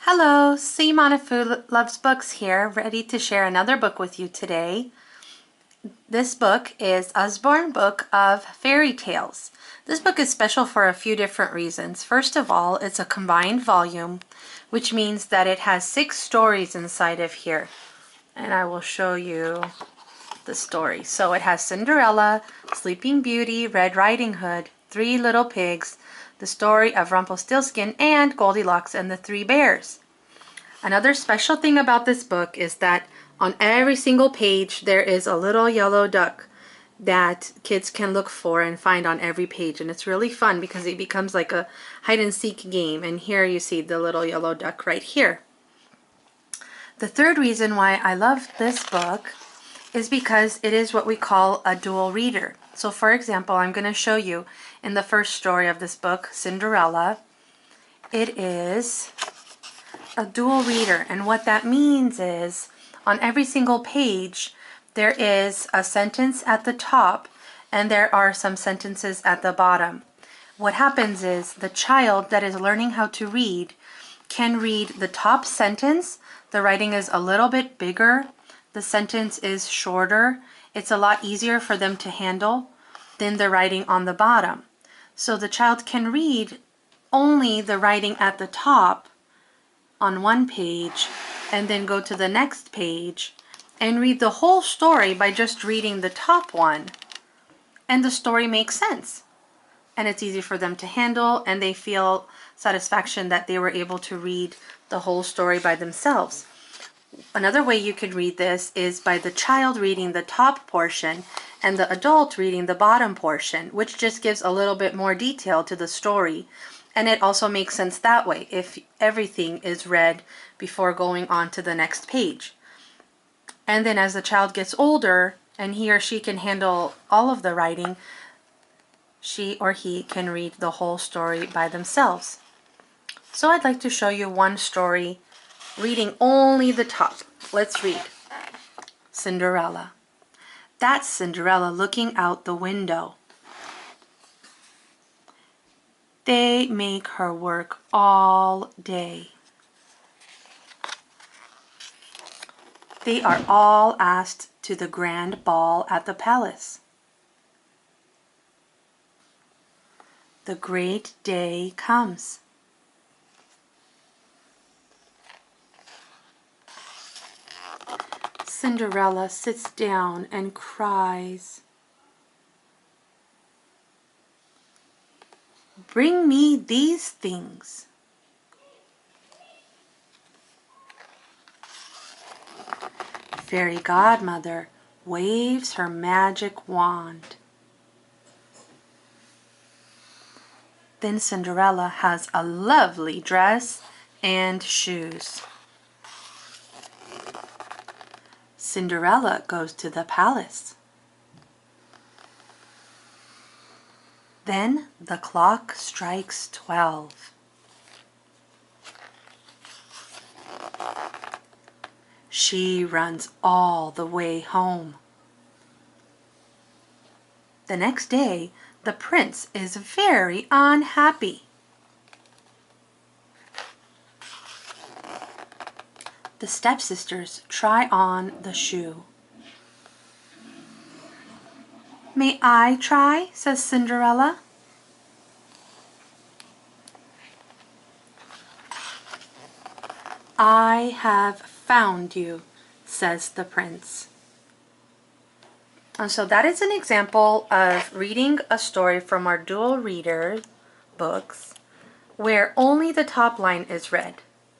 Hello, Cmonafu Loves Books here, ready to share another book with you today. This book is Usborne Book of Fairytales. This book is special for a few different reasons. First of all, it's a combined volume, which means that it has 6 stories inside of here. And I will show you the story. So it has Cinderella, Sleeping Beauty, Red Riding Hood, 3 Little Pigs, the story of Rumpelstiltskin, and Goldilocks and the 3 Bears. Another special thing about this book is that on every single page there is a little yellow duck that kids can look for and find on every page, and it's really fun because it becomes like a hide and seek game. And here you see the little yellow duck right here. The third reason why I love this book is because it is what we call a dual reader. So for example, I'm going to show you in the first story of this book, Cinderella, it is a dual reader, and what that means is on every single page there is a sentence at the top and there are some sentences at the bottom. What happens is the child that is learning how to read can read the top sentence. The writing is a little bit bigger, the sentence is shorter, it's a lot easier for them to handle than the writing on the bottom. So the child can read only the writing at the top on one page and then go to the next page and read the whole story by just reading the top one, and the story makes sense and it's easy for them to handle and they feel satisfaction that they were able to read the whole story by themselves. Another way you could read this is by the child reading the top portion and the adult reading the bottom portion, which just gives a little bit more detail to the story. And it also makes sense that way if everything is read before going on to the next page. And then as the child gets older and he or she can handle all of the writing, she or he can read the whole story by themselves. So I'd like to show you one story reading only the top. Let's read Cinderella. That's Cinderella looking out the window. They make her work all day. They are all asked to the grand ball at the palace. The great day comes. Cinderella sits down and cries. Bring me these things. Fairy Godmother waves her magic wand. Then Cinderella has a lovely dress and shoes. Cinderella goes to the palace. Then the clock strikes 12. She runs all the way home. The next day, the prince is very unhappy. The stepsisters try on the shoe. May I try? Says Cinderella. I have found you, says the prince. And so that is an example of reading a story from our dual reader books where only the top line is read.